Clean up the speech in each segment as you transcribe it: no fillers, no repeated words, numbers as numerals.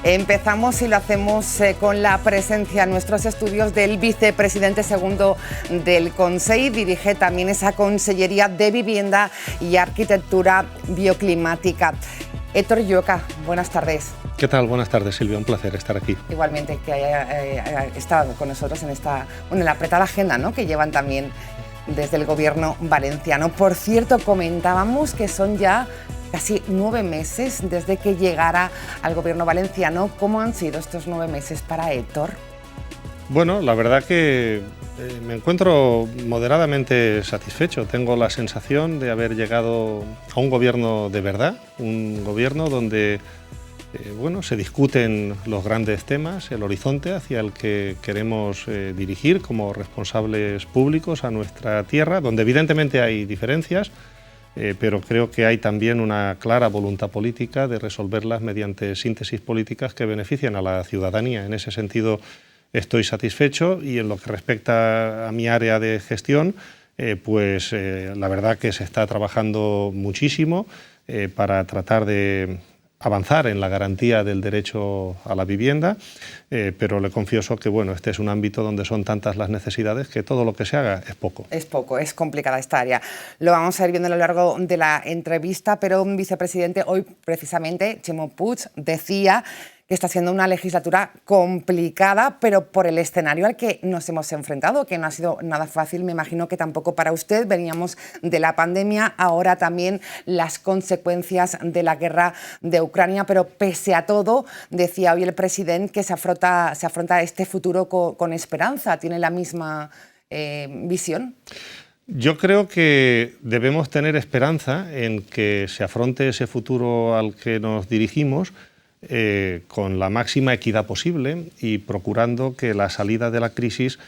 Empezamos y lo hacemos con la presencia en nuestros estudios del vicepresidente segundo del Consell. Dirige también esa Consellería de Vivienda y Arquitectura Bioclimática. Héctor Illueca, buenas tardes. ¿Qué tal? Buenas tardes, Silvia. Un placer estar aquí. Igualmente, que haya estado con nosotros en la apretada agenda, ¿no?, que llevan también desde el Gobierno valenciano. Por cierto, comentábamos que son ya casi 9 meses desde que llegara al Gobierno valenciano. ¿Cómo han sido estos 9 meses para Héctor? Bueno, la verdad que me encuentro moderadamente satisfecho. Tengo la sensación de haber llegado a un gobierno de verdad, un gobierno donde se discuten los grandes temas, el horizonte hacia el que queremos dirigir como responsables públicos a nuestra tierra, donde evidentemente hay diferencias, pero creo que hay también una clara voluntad política de resolverlas mediante síntesis políticas que benefician a la ciudadanía. En ese sentido estoy satisfecho, y en lo que respecta a mi área de gestión, la verdad que se está trabajando muchísimo para tratar de avanzar en la garantía del derecho a la vivienda, pero le confieso que este es un ámbito donde son tantas las necesidades que todo lo que se haga es poco. Es poco, es complicada esta área. Lo vamos a ir viendo a lo largo de la entrevista, pero un vicepresidente, hoy precisamente, Ximo Puig, decía que está siendo una legislatura complicada, pero por el escenario al que nos hemos enfrentado, que no ha sido nada fácil, me imagino que tampoco para usted. Veníamos de la pandemia, ahora también las consecuencias de la guerra de Ucrania, pero pese a todo, decía hoy el presidente que se afronta este futuro con esperanza. ¿Tiene la misma visión? Yo creo que debemos tener esperanza en que se afronte ese futuro al que nos dirigimos con la máxima equidad posible y procurando que la salida de la crisis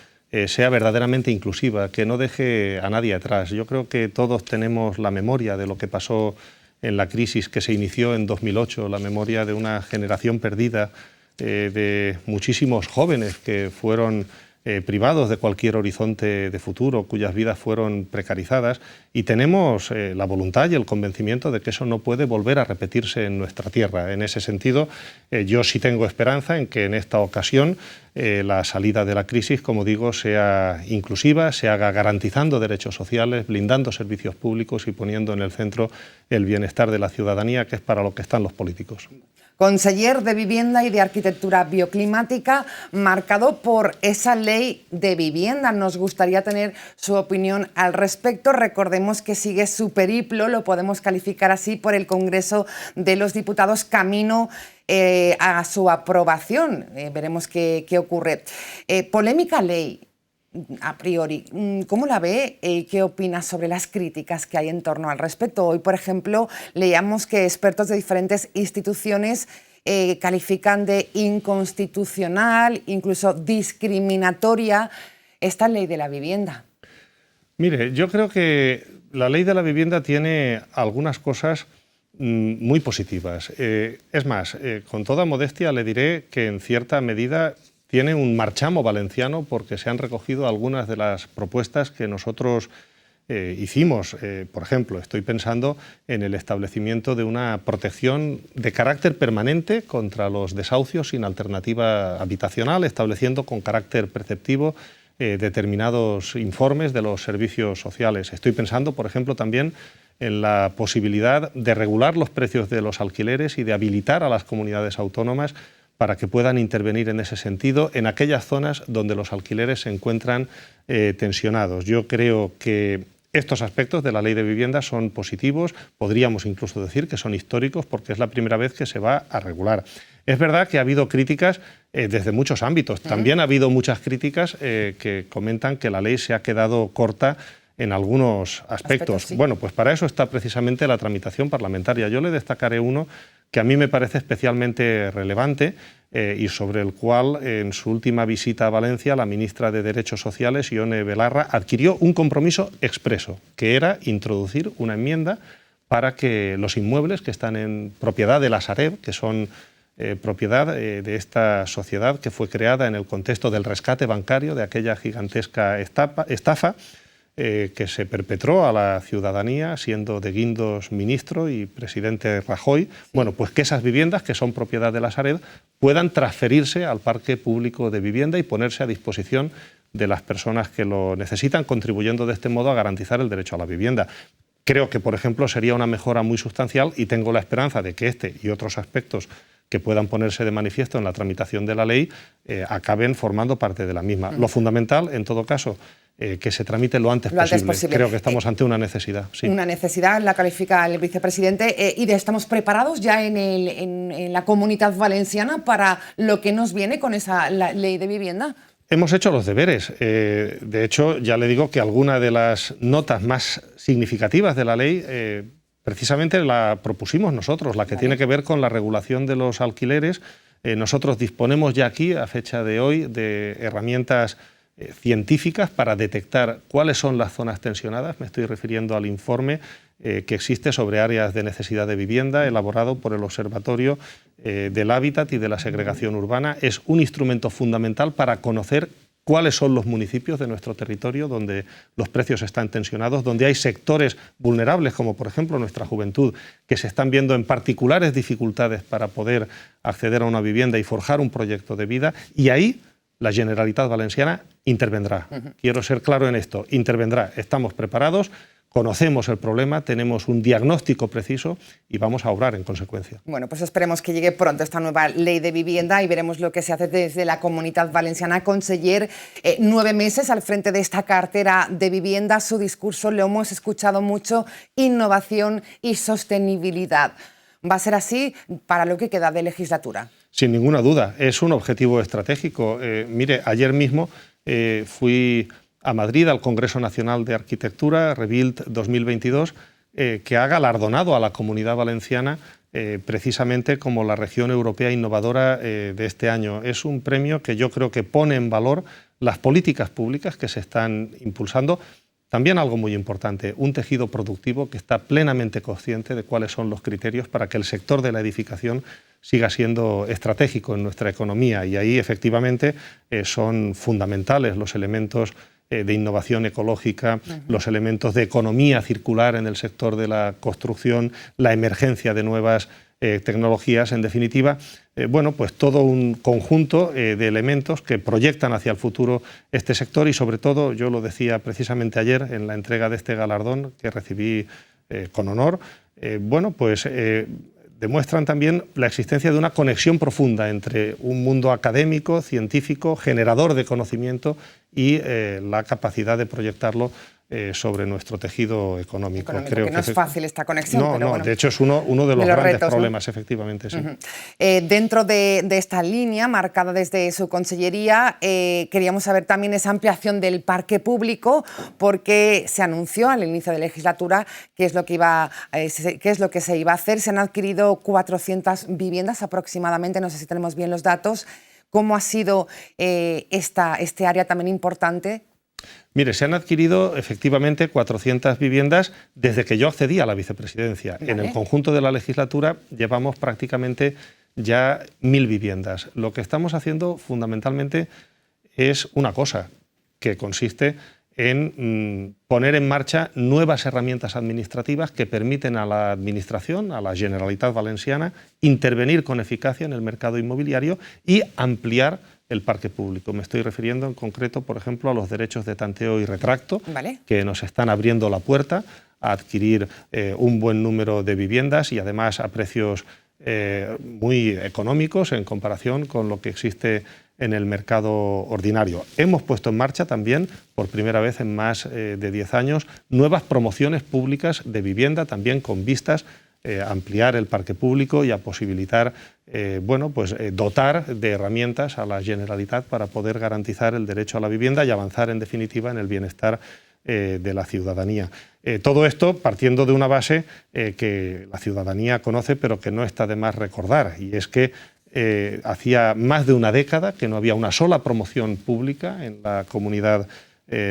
sea verdaderamente inclusiva, que no deje a nadie atrás. Yo creo que todos tenemos la memoria de lo que pasó en la crisis que se inició en 2008, la memoria de una generación perdida, de muchísimos jóvenes que fueron privados de cualquier horizonte de futuro, cuyas vidas fueron precarizadas, y tenemos la voluntad y el convencimiento de que eso no puede volver a repetirse en nuestra tierra. En ese sentido, yo sí tengo esperanza en que en esta ocasión la salida de la crisis, como digo, sea inclusiva, se haga garantizando derechos sociales, blindando servicios públicos y poniendo en el centro el bienestar de la ciudadanía, que es para lo que están los políticos. Conseller de Vivienda y de Arquitectura Bioclimática, marcado por esa ley de vivienda. Nos gustaría tener su opinión al respecto. Recordemos que sigue su periplo, lo podemos calificar así, por el Congreso de los Diputados, camino a su aprobación. Veremos qué ocurre. Polémica ley. A priori, ¿cómo la ve? ¿Qué opina sobre las críticas que hay en torno al respecto? Hoy, por ejemplo, leíamos que expertos de diferentes instituciones califican de inconstitucional, incluso discriminatoria, esta ley de la vivienda. Mire, yo creo que la ley de la vivienda tiene algunas cosas muy positivas. Es más, con toda modestia le diré que en cierta medida tiene un marchamo valenciano, porque se han recogido algunas de las propuestas que nosotros hicimos. Por ejemplo, estoy pensando en el establecimiento de una protección de carácter permanente contra los desahucios sin alternativa habitacional, estableciendo con carácter preceptivo determinados informes de los servicios sociales. Estoy pensando, por ejemplo, también en la posibilidad de regular los precios de los alquileres y de habilitar a las comunidades autónomas para que puedan intervenir en ese sentido en aquellas zonas donde los alquileres se encuentran tensionados. Yo creo que estos aspectos de la ley de vivienda son positivos, podríamos incluso decir que son históricos, porque es la primera vez que se va a regular. Es verdad que ha habido críticas desde muchos ámbitos. También ha habido muchas críticas que comentan que la ley se ha quedado corta en algunos aspectos. Sí. Bueno, pues para eso está precisamente la tramitación parlamentaria. Yo le destacaré uno que a mí me parece especialmente relevante y sobre el cual en su última visita a Valencia la ministra de Derechos Sociales, Ione Belarra, adquirió un compromiso expreso, que era introducir una enmienda para que los inmuebles que están en propiedad de la Sareb, que son propiedad de esta sociedad que fue creada en el contexto del rescate bancario de aquella gigantesca estafa, que se perpetró a la ciudadanía siendo de Guindos ministro y presidente Rajoy, bueno, pues que esas viviendas que son propiedad de la Sareb puedan transferirse al parque público de vivienda y ponerse a disposición de las personas que lo necesitan, contribuyendo de este modo a garantizar el derecho a la vivienda. Creo que, por ejemplo, sería una mejora muy sustancial y tengo la esperanza de que este y otros aspectos que puedan ponerse de manifiesto en la tramitación de la ley acaben formando parte de la misma. Lo fundamental, en todo caso, que se tramite lo antes posible. Creo que estamos ante una necesidad. Sí. Una necesidad, la califica el vicepresidente. ¿Y estamos preparados ya en la Comunidad Valenciana para lo que nos viene con esa ley de vivienda? Hemos hecho los deberes. De hecho, ya le digo que alguna de las notas más significativas de la ley precisamente la propusimos nosotros, la que tiene que ver con la regulación de los alquileres. Nosotros disponemos ya aquí, a fecha de hoy, de herramientas científicas para detectar cuáles son las zonas tensionadas. Me estoy refiriendo al informe que existe sobre áreas de necesidad de vivienda, elaborado por el Observatorio del Hábitat y de la Segregación Urbana. Es un instrumento fundamental para conocer cuáles son los municipios de nuestro territorio donde los precios están tensionados, donde hay sectores vulnerables, como por ejemplo nuestra juventud, que se están viendo en particulares dificultades para poder acceder a una vivienda y forjar un proyecto de vida, y ahí la Generalitat Valenciana intervendrá. Quiero ser claro en esto, intervendrá. Estamos preparados, conocemos el problema, tenemos un diagnóstico preciso y vamos a obrar en consecuencia. Bueno, pues esperemos que llegue pronto esta nueva ley de vivienda y veremos lo que se hace desde la Comunidad Valenciana. Conseller, 9 meses al frente de esta cartera de vivienda, su discurso lo hemos escuchado mucho, innovación y sostenibilidad. ¿Va a ser así para lo que queda de legislatura? Sin ninguna duda, es un objetivo estratégico. Mire, ayer mismo fui a Madrid, al Congreso Nacional de Arquitectura, Rebuild 2022, que ha galardonado a la Comunidad Valenciana precisamente como la región europea innovadora de este año. Es un premio que yo creo que pone en valor las políticas públicas que se están impulsando. También algo muy importante, un tejido productivo que está plenamente consciente de cuáles son los criterios para que el sector de la edificación siga siendo estratégico en nuestra economía, y ahí efectivamente son fundamentales los elementos de innovación ecológica, los elementos de economía circular en el sector de la construcción, la emergencia de nuevas tecnologías, en definitiva, bueno, pues todo un conjunto de elementos que proyectan hacia el futuro este sector y, sobre todo, yo lo decía precisamente ayer en la entrega de este galardón que recibí con honor, bueno, pues demuestran también la existencia de una conexión profunda entre un mundo académico, científico, generador de conocimiento y la capacidad de proyectarlo sobre nuestro tejido económico. Creo que no es fácil esta conexión. No, pero bueno, de hecho es uno de los grandes retos, problemas, ¿no? efectivamente. Sí. Dentro de esta línea marcada desde su consellería, queríamos saber también esa ampliación del parque público, porque se anunció al inicio de la legislatura qué es lo que se iba a hacer. Se han adquirido 400 viviendas aproximadamente, no sé si tenemos bien los datos. ¿Cómo ha sido este área también importante? Mire, se han adquirido efectivamente 400 viviendas desde que yo accedí a la vicepresidencia. Vale. En el conjunto de la legislatura llevamos prácticamente ya 1000 viviendas. Lo que estamos haciendo fundamentalmente es una cosa, que consiste en poner en marcha nuevas herramientas administrativas que permiten a la Administración, a la Generalitat Valenciana, intervenir con eficacia en el mercado inmobiliario y ampliar el parque público. Me estoy refiriendo en concreto, por ejemplo, a los derechos de tanteo y retracto, ¿vale?, que nos están abriendo la puerta a adquirir un buen número de viviendas y además a precios muy económicos en comparación con lo que existe en el mercado ordinario. Hemos puesto en marcha también, por primera vez en más de 10 años, nuevas promociones públicas de vivienda, también con vistas a ampliar el parque público y a posibilitar, bueno, pues, dotar de herramientas a la Generalitat para poder garantizar el derecho a la vivienda y avanzar, en definitiva, en el bienestar de la ciudadanía. Todo esto partiendo de una base que la ciudadanía conoce, pero que no está de más recordar, y es que hacía más de una década que no había una sola promoción pública en la Comunidad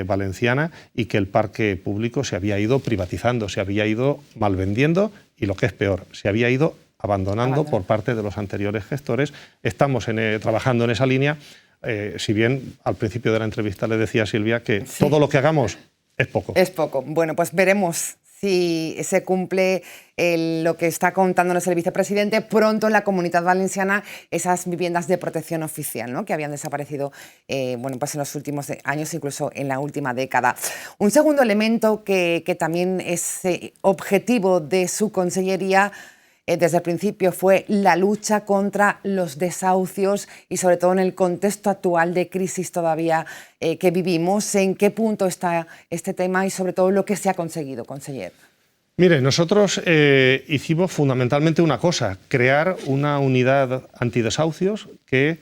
Valenciana y que el parque público se había ido privatizando, se había ido malvendiendo y, lo que es peor, se había ido abandonando por parte de los anteriores gestores. Estamos trabajando en esa línea, si bien al principio de la entrevista le decía a Silvia que todo lo que hagamos Es poco. Es poco. Bueno, pues veremos si se cumple lo que está contándonos el vicepresidente. Pronto en la Comunidad Valenciana esas viviendas de protección oficial, ¿no?, que habían desaparecido bueno, pues en los últimos años, incluso en la última década. Un segundo elemento que también es objetivo de su consellería desde el principio fue la lucha contra los desahucios y sobre todo en el contexto actual de crisis todavía que vivimos. ¿En qué punto está este tema y sobre todo lo que se ha conseguido, conseller? Mire, nosotros hicimos fundamentalmente una cosa, crear una unidad antidesahucios que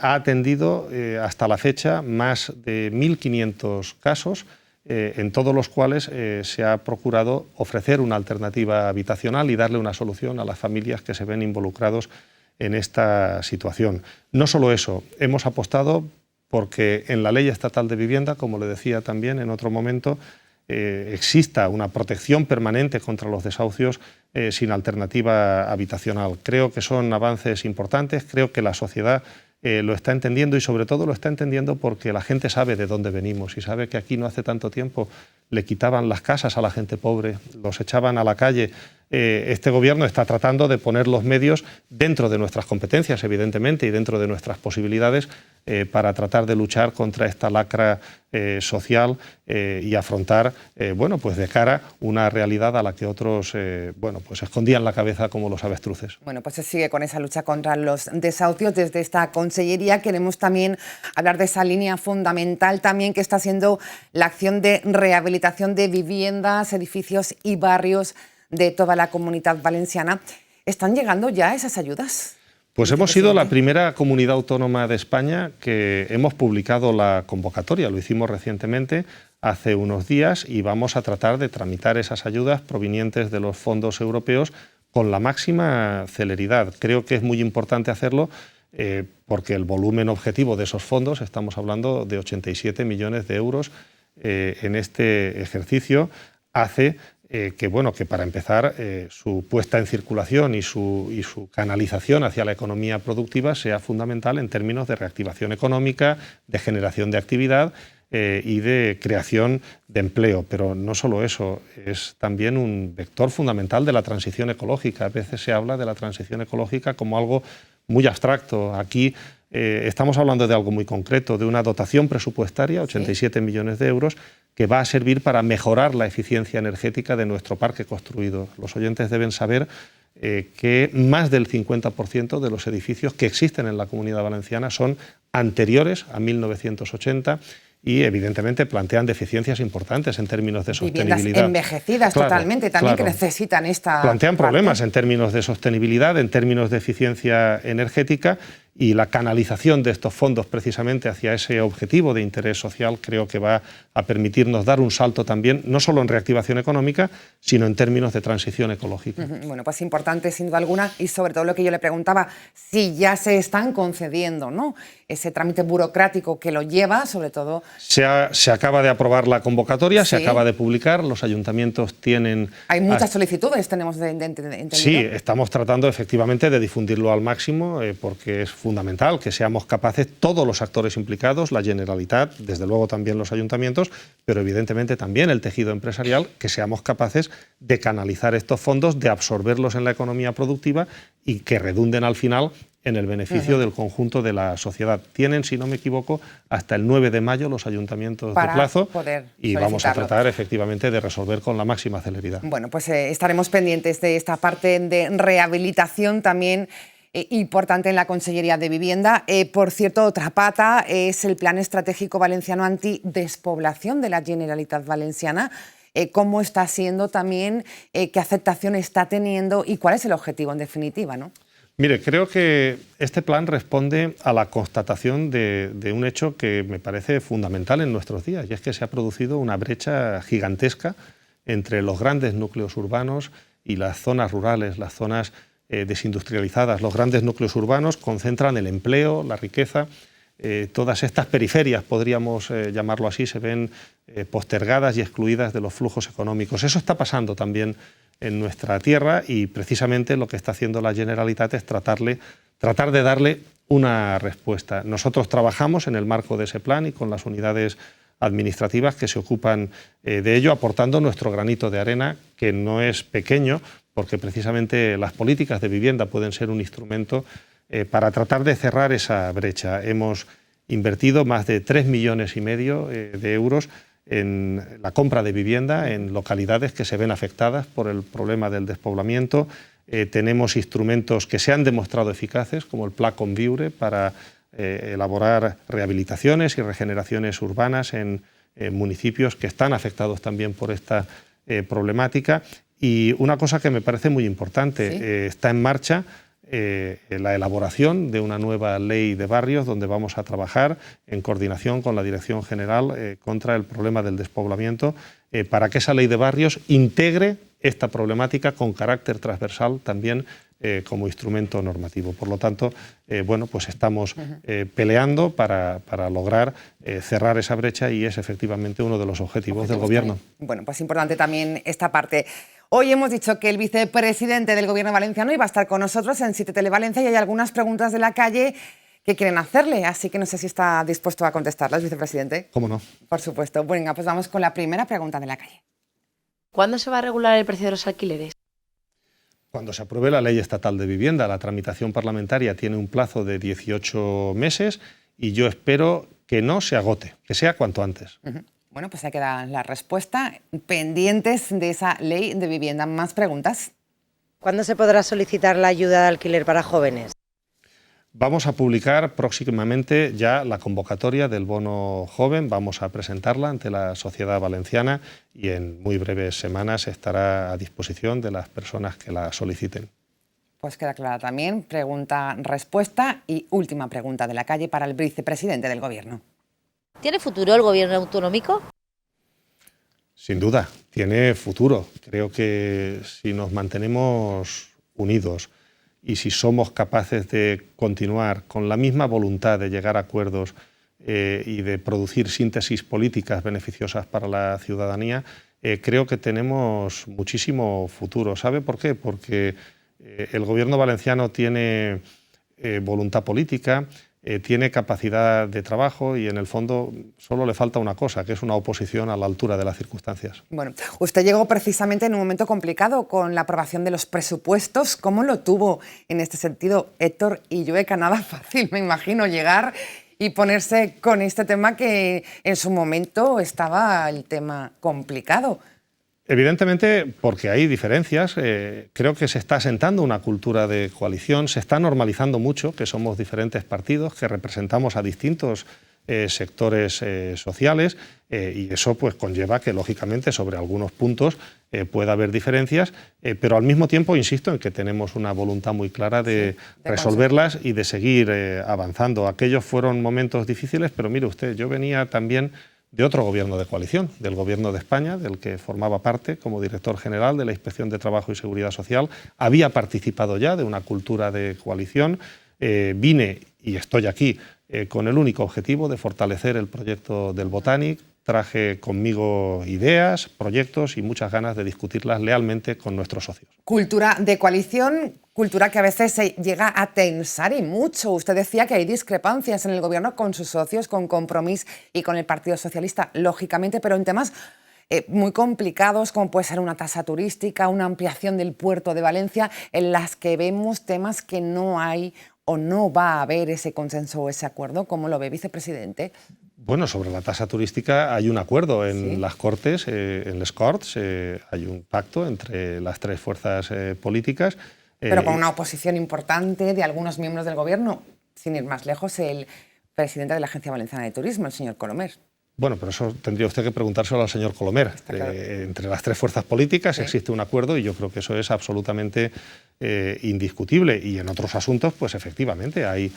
ha atendido hasta la fecha más de 1.500 casos, en todos los cuales se ha procurado ofrecer una alternativa habitacional y darle una solución a las familias que se ven involucrados en esta situación. No solo eso, hemos apostado porque en la Ley Estatal de Vivienda, como le decía también en otro momento, exista una protección permanente contra los desahucios sin alternativa habitacional. Creo que son avances importantes, creo que la sociedad lo está entendiendo y sobre todo lo está entendiendo porque la gente sabe de dónde venimos y sabe que aquí no hace tanto tiempo le quitaban las casas a la gente pobre, los echaban a la calle. Este gobierno está tratando de poner los medios dentro de nuestras competencias, evidentemente, y dentro de nuestras posibilidades para tratar de luchar contra esta lacra social y afrontar, bueno, pues de cara una realidad a la que otros, bueno, pues escondían la cabeza como los avestruces. Bueno, pues se sigue con esa lucha contra los desahucios desde esta consellería. Queremos también hablar de esa línea fundamental también que está siendo la acción de rehabilitación de viviendas, edificios y barrios de toda la Comunidad Valenciana. ¿Están llegando ya esas ayudas? Pues hemos sido la primera comunidad autónoma de España que hemos publicado la convocatoria. Lo hicimos recientemente, hace unos días, y vamos a tratar de tramitar esas ayudas provenientes de los fondos europeos con la máxima celeridad. Creo que es muy importante hacerlo porque el volumen objetivo de esos fondos, estamos hablando de 87 millones de euros en este ejercicio, hace que para empezar su puesta en circulación y su canalización hacia la economía productiva sea fundamental en términos de reactivación económica, de generación de actividad y de creación de empleo. Pero no solo eso, es también un vector fundamental de la transición ecológica. A veces se habla de la transición ecológica como algo muy abstracto. Aquí estamos hablando de algo muy concreto, de una dotación presupuestaria, 87 millones de euros, que va a servir para mejorar la eficiencia energética de nuestro parque construido. Los oyentes deben saber que más del 50% de los edificios que existen en la Comunidad Valenciana son anteriores a 1980 y evidentemente plantean deficiencias importantes en términos de sostenibilidad. Viviendas envejecidas totalmente, también que necesitan esta plantean parte. Problemas en términos de sostenibilidad, en términos de eficiencia energética, y la canalización de estos fondos precisamente hacia ese objetivo de interés social creo que va a permitirnos dar un salto también, no solo en reactivación económica, sino en términos de transición ecológica. Bueno, pues importante sin duda alguna, y sobre todo lo que yo le preguntaba, si ya se están concediendo, ¿no?, ese trámite burocrático que lo lleva, sobre todo... Se acaba de aprobar la convocatoria, se acaba de publicar, los ayuntamientos tienen... Hay muchas solicitudes, tenemos entendido. Sí, estamos tratando efectivamente de difundirlo al máximo porque es fundamental que seamos capaces, todos los actores implicados, la Generalitat, desde luego también los ayuntamientos, pero evidentemente también el tejido empresarial, que seamos capaces de canalizar estos fondos, de absorberlos en la economía productiva y que redunden al final en el beneficio del conjunto de la sociedad. Tienen, si no me equivoco, hasta el 9 de mayo los ayuntamientos de plazo y vamos a tratar efectivamente de resolver con la máxima celeridad. Bueno, pues estaremos pendientes de esta parte de rehabilitación también importante en la Consellería de Vivienda. Por cierto, otra pata es el Plan Estratégico Valenciano Antidespoblación de la Generalitat Valenciana. ¿Cómo está siendo también? ¿Qué aceptación está teniendo? ¿Y cuál es el objetivo en definitiva, no? Mire, creo que este plan responde a la constatación de un hecho que me parece fundamental en nuestros días, y es que se ha producido una brecha gigantesca entre los grandes núcleos urbanos y las zonas rurales, las zonas desindustrializadas. Los grandes núcleos urbanos concentran el empleo, la riqueza. Todas estas periferias, podríamos llamarlo así, se ven postergadas y excluidas de los flujos económicos. Eso está pasando también en nuestra tierra y precisamente lo que está haciendo la Generalitat es tratar de darle una respuesta. Nosotros trabajamos en el marco de ese plan y con las unidades administrativas que se ocupan de ello, aportando nuestro granito de arena, que no es pequeño, porque precisamente las políticas de vivienda pueden ser un instrumento para tratar de cerrar esa brecha. Hemos invertido más de 3,5 millones de euros en la compra de vivienda en localidades que se ven afectadas por el problema del despoblamiento. Tenemos instrumentos que se han demostrado eficaces, como el Pla Conviure, para elaborar rehabilitaciones y regeneraciones urbanas en municipios que están afectados también por esta problemática. Y una cosa que me parece muy importante, ¿sí? Está en marcha la elaboración de una nueva ley de barrios donde vamos a trabajar en coordinación con la Dirección General contra el problema del despoblamiento para que esa ley de barrios integre esta problemática con carácter transversal también como instrumento normativo. Por lo tanto, bueno, pues estamos peleando para lograr cerrar esa brecha y es efectivamente uno de los objetivos del Gobierno. Bueno, pues importante también esta parte. Hoy hemos dicho que el vicepresidente del Gobierno valenciano iba a estar con nosotros en 7 Televalencia y hay algunas preguntas de la calle que quieren hacerle, así que no sé si está dispuesto a contestarlas, vicepresidente. ¿Cómo no? Por supuesto. Venga, pues vamos con la primera pregunta de la calle. ¿Cuándo se va a regular el precio de los alquileres? Cuando se apruebe la Ley Estatal de Vivienda. La tramitación parlamentaria tiene un plazo de 18 meses y yo espero que no se agote, que sea cuanto antes. Bueno, pues ahí queda la respuesta. Pendientes de esa ley de vivienda. ¿Más preguntas? ¿Cuándo se podrá solicitar la ayuda de alquiler para jóvenes? Vamos a publicar próximamente ya la convocatoria del bono joven. Vamos a presentarla ante la sociedad valenciana y en muy breves semanas estará a disposición de las personas que la soliciten. Pues queda clara también. Pregunta-respuesta y última pregunta de la calle para el vicepresidente del Gobierno. ¿Tiene futuro el gobierno autonómico? Sin duda, tiene futuro. Creo que si nos mantenemos unidos y si somos capaces de continuar con la misma voluntad de llegar a acuerdos y de producir síntesis políticas beneficiosas para la ciudadanía, creo que tenemos muchísimo futuro. ¿Sabe por qué? Porque el Gobierno valenciano tiene voluntad política, tiene capacidad de trabajo y en el fondo solo le falta una cosa, que es una oposición a la altura de las circunstancias. Bueno, usted llegó precisamente en un momento complicado con la aprobación de los presupuestos. ¿Cómo lo tuvo en este sentido Héctor Illueca? Nada fácil, me imagino, llegar y ponerse con este tema que en su momento estaba el tema complicado. Evidentemente, porque hay diferencias, creo que se está asentando una cultura de coalición, se está normalizando mucho que somos diferentes partidos, que representamos a distintos sectores sociales y eso pues conlleva que lógicamente sobre algunos puntos pueda haber diferencias, pero al mismo tiempo insisto en que tenemos una voluntad muy clara de resolverlas y de seguir avanzando. Aquellos fueron momentos difíciles, pero mire usted, yo venía también de otro gobierno de coalición, del Gobierno de España, del que formaba parte como director general de la Inspección de Trabajo y Seguridad Social. Había participado ya de una cultura de coalición. Vine y estoy aquí con el único objetivo de fortalecer el proyecto del Botanic. Traje conmigo ideas, proyectos y muchas ganas de discutirlas lealmente con nuestros socios. Cultura de coalición, cultura que a veces se llega a tensar y mucho. Usted decía que hay discrepancias en el Gobierno con sus socios, con Compromís y con el Partido Socialista, lógicamente, pero en temas muy complicados, como puede ser una tasa turística, una ampliación del puerto de Valencia, en las que vemos temas que no hay o no va a haber ese consenso o ese acuerdo. ¿Cómo lo ve, vicepresidente? Bueno, sobre la tasa turística hay un acuerdo en las Cortes, en les Corts, hay un pacto entre las tres fuerzas políticas. Pero con una oposición importante de algunos miembros del Gobierno, sin ir más lejos, el presidente de la Agencia Valenciana de Turismo, el señor Colomer. Bueno, pero eso tendría usted que preguntárselo al señor Colomer. Claro. Entre las tres fuerzas políticas existe un acuerdo y yo creo que eso es absolutamente indiscutible. Y en otros asuntos, pues efectivamente hay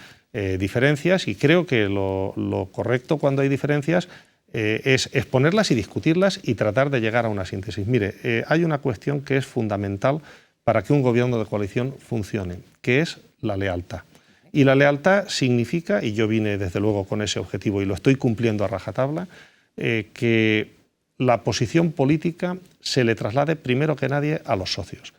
diferencias y creo que lo correcto cuando hay diferencias es exponerlas y discutirlas y tratar de llegar a una síntesis. Mire, hay una cuestión que es fundamental para que un gobierno de coalición funcione, que es la lealtad. Y la lealtad significa, y yo vine desde luego con ese objetivo y lo estoy cumpliendo a rajatabla, que la posición política se le traslade primero que nadie a los socios,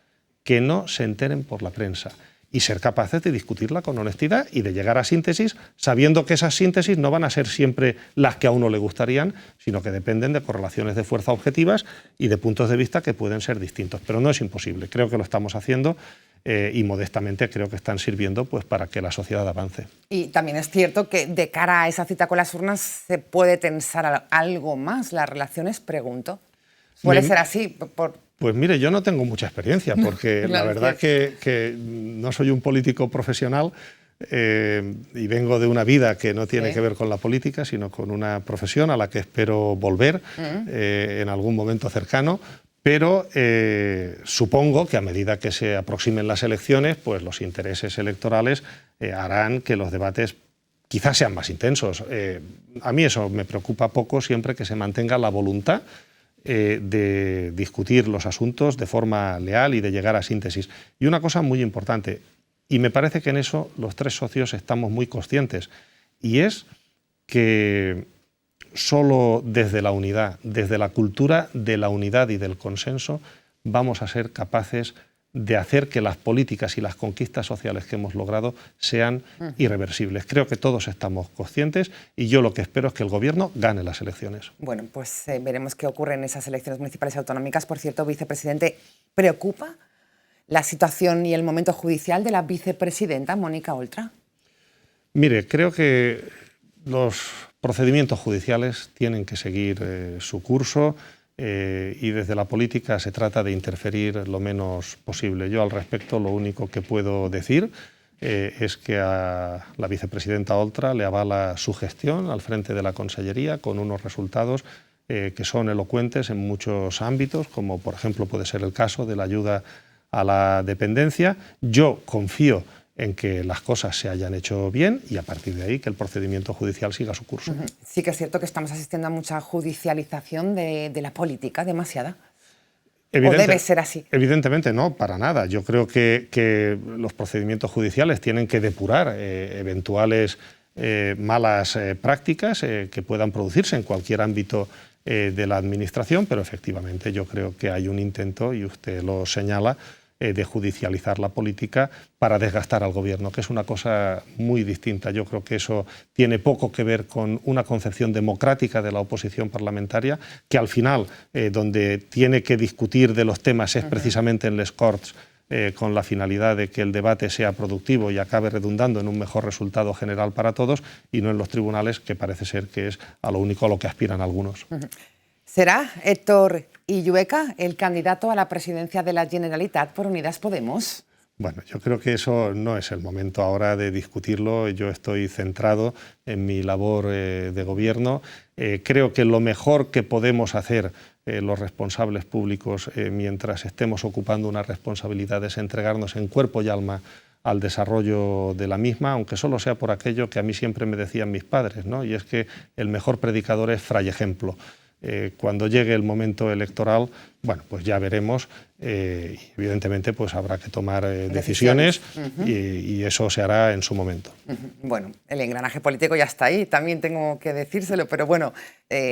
que no se enteren por la prensa y ser capaces de discutirla con honestidad y de llegar a síntesis, sabiendo que esas síntesis no van a ser siempre las que a uno le gustarían, sino que dependen de correlaciones de fuerza objetivas y de puntos de vista que pueden ser distintos. Pero no es imposible, creo que lo estamos haciendo y modestamente creo que están sirviendo pues, para que la sociedad avance. Y también es cierto que de cara a esa cita con las urnas se puede tensar algo más las relaciones, pregunto. ¿Puede ser así? Pues mire, yo no tengo mucha experiencia, porque claro, la verdad que no soy un político profesional y vengo de una vida que no tiene que ver con la política, sino con una profesión a la que espero volver en algún momento cercano, pero supongo que a medida que se aproximen las elecciones, pues los intereses electorales harán que los debates quizás sean más intensos. A mí eso me preocupa poco siempre que se mantenga la voluntad de discutir los asuntos de forma leal y de llegar a síntesis. Y una cosa muy importante, y me parece que en eso los tres socios estamos muy conscientes, y es que solo desde la unidad, desde la cultura de la unidad y del consenso, vamos a ser capaces de hacer que las políticas y las conquistas sociales que hemos logrado sean irreversibles. Creo que todos estamos conscientes y yo lo que espero es que el Gobierno gane las elecciones. Bueno, pues veremos qué ocurre en esas elecciones municipales y autonómicas. Por cierto, vicepresidente, ¿preocupa la situación y el momento judicial de la vicepresidenta Mónica Oltra? Mire, creo que los procedimientos judiciales tienen que seguir su curso. Y desde la política se trata de interferir lo menos posible. Yo al respecto lo único que puedo decir es que a la vicepresidenta Oltra le avala su gestión al frente de la Consellería con unos resultados que son elocuentes en muchos ámbitos, como por ejemplo puede ser el caso de la ayuda a la dependencia. Yo confío en que las cosas se hayan hecho bien y a partir de ahí que el procedimiento judicial siga su curso. Sí que es cierto que estamos asistiendo a mucha judicialización de la política, demasiada. ¿O debe ser así? Evidentemente no, para nada. Yo creo que los procedimientos judiciales tienen que depurar eventuales malas prácticas que puedan producirse en cualquier ámbito de la administración, pero efectivamente yo creo que hay un intento, y usted lo señala, de judicializar la política para desgastar al Gobierno, que es una cosa muy distinta. Yo creo que eso tiene poco que ver con una concepción democrática de la oposición parlamentaria, que al final, donde tiene que discutir de los temas es precisamente en les Corts, con la finalidad de que el debate sea productivo y acabe redundando en un mejor resultado general para todos, y no en los tribunales, que parece ser que es a lo único a lo que aspiran algunos. ¿Será Héctor Illueca el candidato a la presidencia de la Generalitat por Unidas Podemos? Bueno, yo creo que eso no es el momento ahora de discutirlo. Yo estoy centrado en mi labor de gobierno. Creo que lo mejor que podemos hacer los responsables públicos mientras estemos ocupando una responsabilidad es entregarnos en cuerpo y alma al desarrollo de la misma, aunque solo sea por aquello que a mí siempre me decían mis padres, ¿no? Y es que el mejor predicador es fray ejemplo. Cuando llegue el momento electoral, bueno, pues ya veremos. Evidentemente, pues habrá que tomar decisiones y eso se hará en su momento. Bueno, el engranaje político ya está ahí, también tengo que decírselo, pero bueno,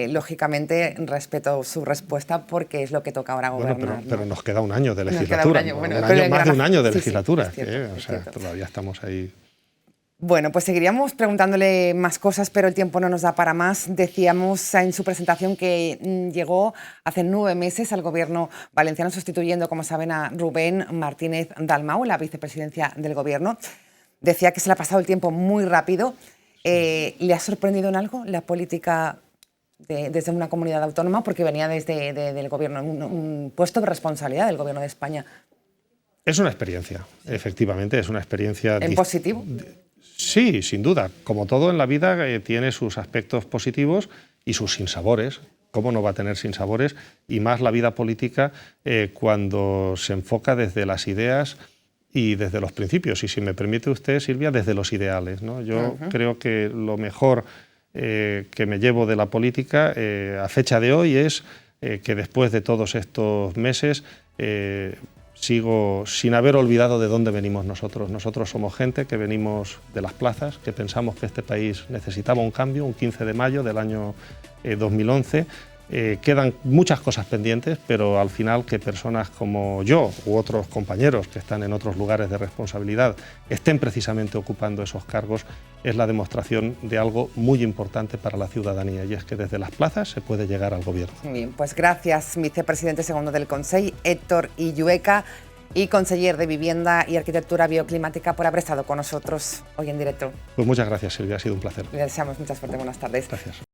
lógicamente respeto su respuesta porque es lo que toca ahora gobernar. Bueno, pero nos queda un año de legislatura. Nos queda un año, bueno, más de un año de legislatura. Sí, es cierto, o sea, todavía estamos ahí. Bueno, pues seguiríamos preguntándole más cosas, pero el tiempo no nos da para más. Decíamos en su presentación que llegó hace 9 meses al Gobierno valenciano, sustituyendo, como saben, a Rubén Martínez Dalmau, la vicepresidencia del Gobierno. Decía que se le ha pasado el tiempo muy rápido. ¿Le ha sorprendido en algo la política desde una comunidad autónoma? Porque venía desde del Gobierno, un puesto de responsabilidad del Gobierno de España. Es una experiencia, efectivamente, es una experiencia... ¿En positivo? Sí, sin duda. Como todo en la vida tiene sus aspectos positivos y sus sinsabores. ¿Cómo no va a tener sinsabores? Y más la vida política cuando se enfoca desde las ideas y desde los principios. Y si me permite usted, Silvia, desde los ideales, ¿no? Yo creo que lo mejor que me llevo de la política a fecha de hoy es que después de todos estos meses sigo sin haber olvidado de dónde venimos nosotros. Nosotros somos gente que venimos de las plazas, que pensamos que este país necesitaba un cambio, un 15 de mayo del año 2011, Quedan muchas cosas pendientes, pero al final que personas como yo u otros compañeros que están en otros lugares de responsabilidad estén precisamente ocupando esos cargos es la demostración de algo muy importante para la ciudadanía, y es que desde las plazas se puede llegar al gobierno. Muy bien, pues gracias, vicepresidente segundo del Consell, Héctor Illueca, y conseller de Vivienda y Arquitectura Bioclimática, por haber estado con nosotros hoy en directo. Pues muchas gracias, Silvia, ha sido un placer. Le deseamos mucha suerte, buenas tardes. Gracias.